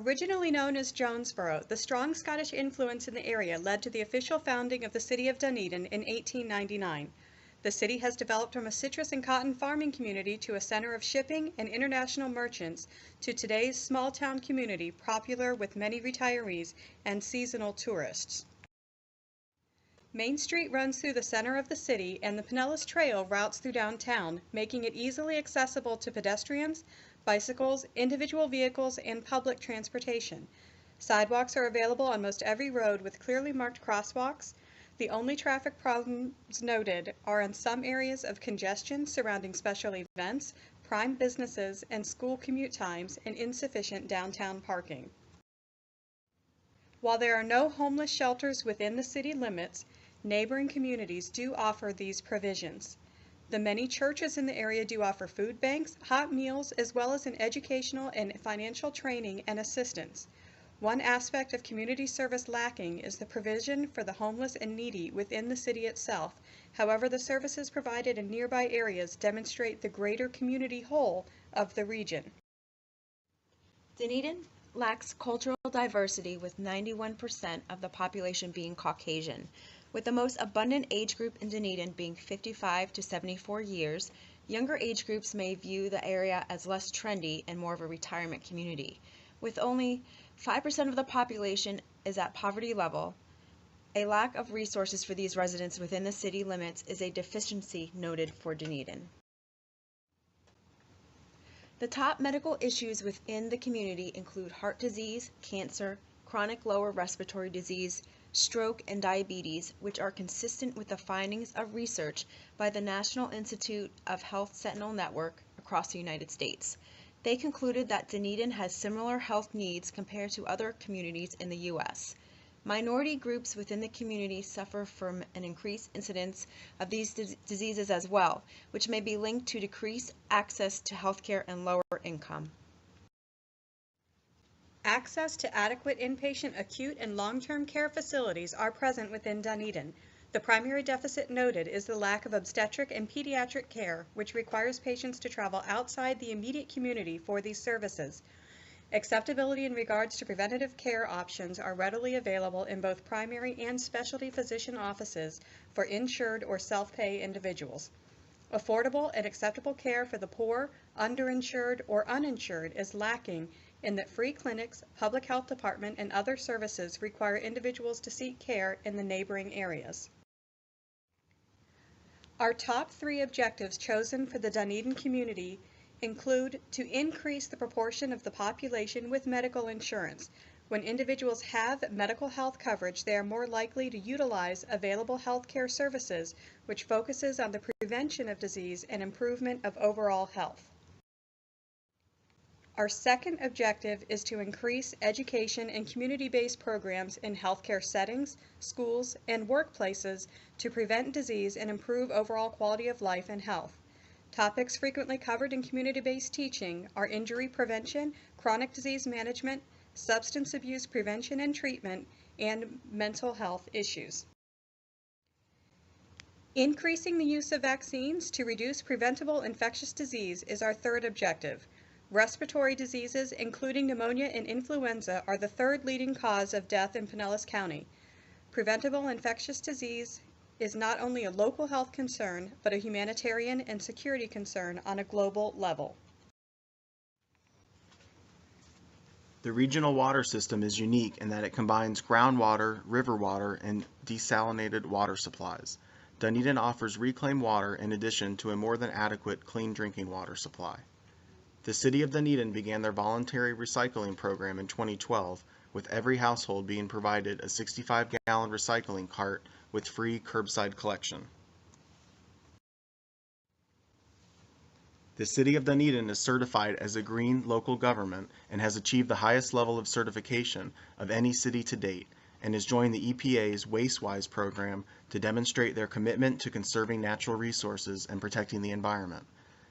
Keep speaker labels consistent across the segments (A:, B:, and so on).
A: Originally known as Jonesboro, the strong Scottish influence in the area led to the official founding of the city of Dunedin in 1899. The city has developed from a citrus and cotton farming community to a center of shipping and international merchants to today's small town community popular with many retirees and seasonal tourists. Main Street runs through the center of the city and the Pinellas Trail routes through downtown, making it easily accessible to pedestrians, bicycles, individual vehicles, and public transportation. Sidewalks are available on most every road with clearly marked crosswalks. The only traffic problems noted are in some areas of congestion surrounding special events, prime businesses, and school commute times, and insufficient downtown parking. While there are no homeless shelters within the city limits, neighboring communities do offer these provisions. The many churches in the area do offer food banks, hot meals, as well as an educational and financial training and assistance. One aspect of community service lacking is the provision for the homeless and needy within the city itself. However, the services provided in nearby areas demonstrate the greater community whole of the region.
B: Dunedin lacks cultural diversity, with 91% of the population being Caucasian. With the most abundant age group in Dunedin being 55 to 74 years, younger age groups may view the area as less trendy and more of a retirement community. With only 5% of the population is at poverty level, a lack of resources for these residents within the city limits is a deficiency noted for Dunedin. The top medical issues within the community include heart disease, cancer, chronic lower respiratory disease, stroke, and diabetes, which are consistent with the findings of research by the National Institute of Health Sentinel Network across the United States. They concluded that Dunedin has similar health needs compared to other communities in the U.S. Minority groups within the community suffer from an increased incidence of these diseases as well, which may be linked to decreased access to healthcare and lower income.
A: Access to adequate inpatient acute and long-term care facilities are present within Dunedin. The primary deficit noted is the lack of obstetric and pediatric care, which requires patients to travel outside the immediate community for these services. Acceptability in regards to preventative care options are readily available in both primary and specialty physician offices for insured or self-pay individuals. Affordable and acceptable care for the poor, underinsured, or uninsured is lacking in that free clinics, public health department, and other services require individuals to seek care in the neighboring areas. Our top 3 objectives chosen for the Dunedin community include to increase the proportion of the population with medical insurance. When individuals have medical health coverage, they are more likely to utilize available health care services, which focuses on the prevention of disease and improvement of overall health. Our second objective is to increase education and community-based programs in healthcare settings, schools, and workplaces to prevent disease and improve overall quality of life and health. Topics frequently covered in community-based teaching are injury prevention, chronic disease management, substance abuse prevention and treatment, and mental health issues. Increasing the use of vaccines to reduce preventable infectious disease is our third objective. Respiratory diseases, including pneumonia and influenza, are the third leading cause of death in Pinellas County. Preventable infectious disease is not only a local health concern, but a humanitarian and security concern on a global level.
C: The regional water system is unique in that it combines groundwater, river water, and desalinated water supplies. Dunedin offers reclaimed water in addition to a more than adequate clean drinking water supply. The City of Dunedin began their voluntary recycling program in 2012, with every household being provided a 65-gallon recycling cart with free curbside collection. The City of Dunedin is certified as a green local government and has achieved the highest level of certification of any city to date, and has joined the EPA's WasteWise program to demonstrate their commitment to conserving natural resources and protecting the environment.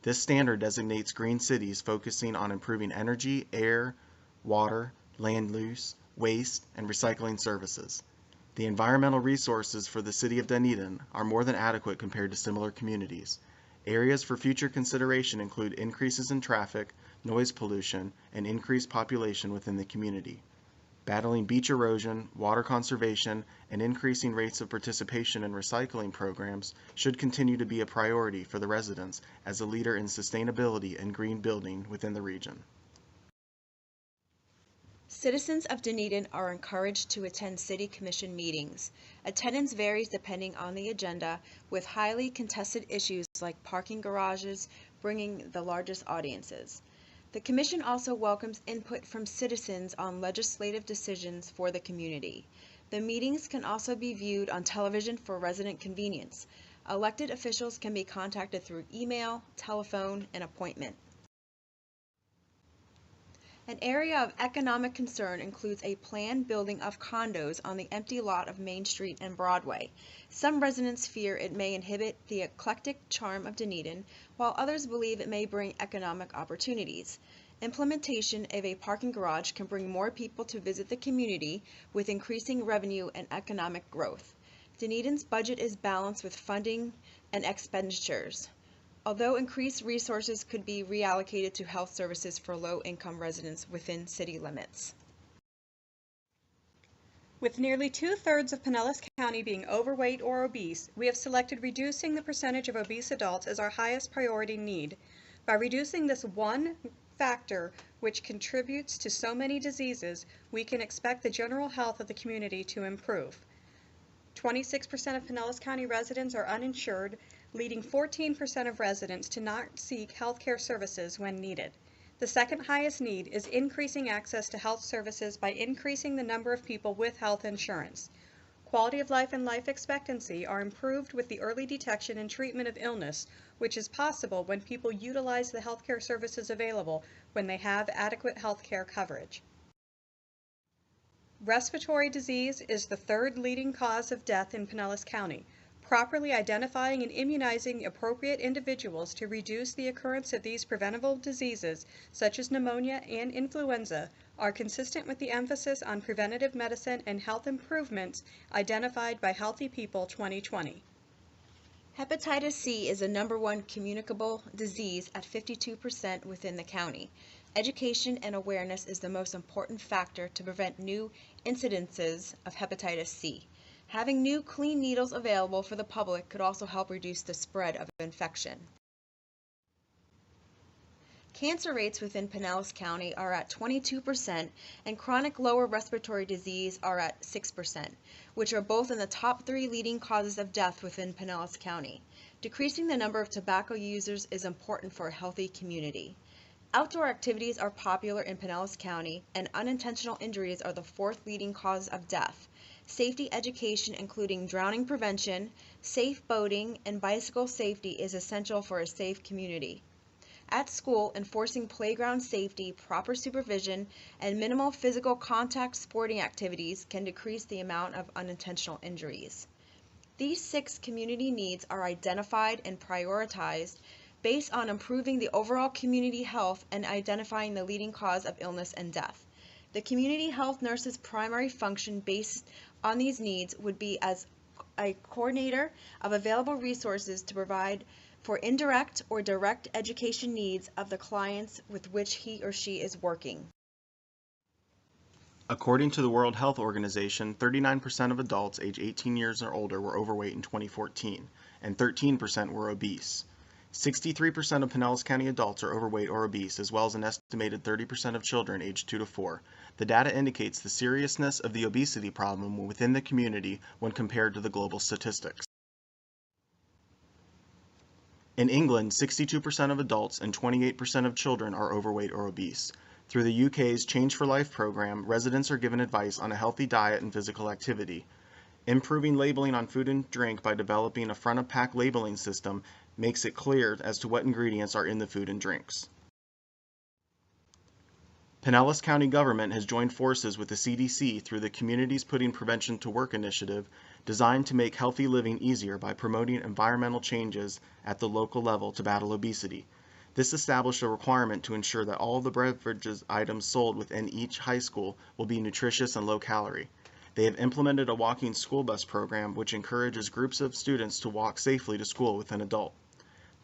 C: This standard designates green cities focusing on improving energy, air, water, land use, waste, and recycling services. The environmental resources for the City of Dunedin are more than adequate compared to similar communities. Areas for future consideration include increases in traffic, noise pollution, and increased population within the community. Battling beach erosion, water conservation, and increasing rates of participation in recycling programs should continue to be a priority for the residents as a leader in sustainability and green building within the region.
B: Citizens of Dunedin are encouraged to attend City Commission meetings. Attendance varies depending on the agenda, with highly contested issues like parking garages bringing the largest audiences. The Commission also welcomes input from citizens on legislative decisions for the community. The meetings can also be viewed on television for resident convenience. Elected officials can be contacted through email, telephone, and appointment. An area of economic concern includes a planned building of condos on the empty lot of Main Street and Broadway. Some residents fear it may inhibit the eclectic charm of Dunedin, while others believe it may bring economic opportunities. Implementation of a parking garage can bring more people to visit the community with increasing revenue and economic growth. Dunedin's budget is balanced with funding and expenditures, although increased resources could be reallocated to health services for low-income residents within city limits.
A: With nearly 2/3 of Pinellas County being overweight or obese, we have selected reducing the percentage of obese adults as our highest priority need. By reducing this one factor which contributes to so many diseases, we can expect the general health of the community to improve. 26% of Pinellas County residents are uninsured, leading 14% of residents to not seek health care services when needed. The second highest need is increasing access to health services by increasing the number of people with health insurance. Quality of life and life expectancy are improved with the early detection and treatment of illness, which is possible when people utilize the health care services available when they have adequate health care coverage. Respiratory disease is the third leading cause of death in Pinellas County. Properly identifying and immunizing appropriate individuals to reduce the occurrence of these preventable diseases, such as pneumonia and influenza, are consistent with the emphasis on preventative medicine and health improvements identified by Healthy People 2020.
B: Hepatitis C is the #1 communicable disease at 52% within the county. Education and awareness is the most important factor to prevent new incidences of hepatitis C. Having new clean needles available for the public could also help reduce the spread of infection. Cancer rates within Pinellas County are at 22% and chronic lower respiratory disease are at 6%, which are both in the top 3 leading causes of death within Pinellas County. Decreasing the number of tobacco users is important for a healthy community. Outdoor activities are popular in Pinellas County, and unintentional injuries are the 4th leading cause of death. Safety education, including drowning prevention, safe boating, and bicycle safety, is essential for a safe community. At school, enforcing playground safety, proper supervision, and minimal physical contact sporting activities can decrease the amount of unintentional injuries. These 6 community needs are identified and prioritized based on improving the overall community health and identifying the leading cause of illness and death. The community health nurse's primary function based on these needs would be as a coordinator of available resources to provide for indirect or direct education needs of the clients with which he or she is working.
C: According to the World Health Organization, 39% of adults age 18 years or older were overweight in 2014, and 13% were obese. 63% of Pinellas County adults are overweight or obese, as well as an estimated 30% of children aged 2 to 4. The data indicates the seriousness of the obesity problem within the community when compared to the global statistics. In England, 62% of adults and 28% of children are overweight or obese. Through the UK's Change for Life program, residents are given advice on a healthy diet and physical activity. Improving labeling on food and drink by developing a front-of-pack labeling system makes it clear as to what ingredients are in the food and drinks. Pinellas County government has joined forces with the CDC through the Communities Putting Prevention to Work initiative, designed to make healthy living easier by promoting environmental changes at the local level to battle obesity. This established a requirement to ensure that all of the beverages items sold within each high school will be nutritious and low calorie. They have implemented a walking school bus program which encourages groups of students to walk safely to school with an adult.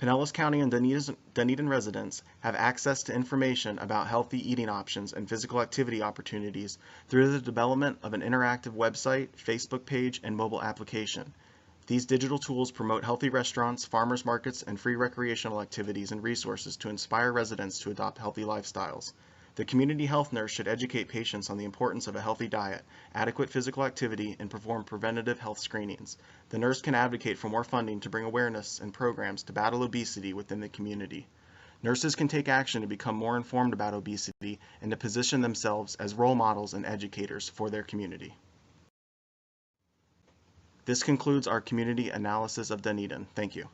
C: Pinellas County and Dunedin residents have access to information about healthy eating options and physical activity opportunities through the development of an interactive website, Facebook page, and mobile application. These digital tools promote healthy restaurants, farmers markets, and free recreational activities and resources to inspire residents to adopt healthy lifestyles. The community health nurse should educate patients on the importance of a healthy diet, adequate physical activity, and perform preventative health screenings. The nurse can advocate for more funding to bring awareness and programs to battle obesity within the community. Nurses can take action to become more informed about obesity and to position themselves as role models and educators for their community. This concludes our community analysis of Dunedin. Thank you.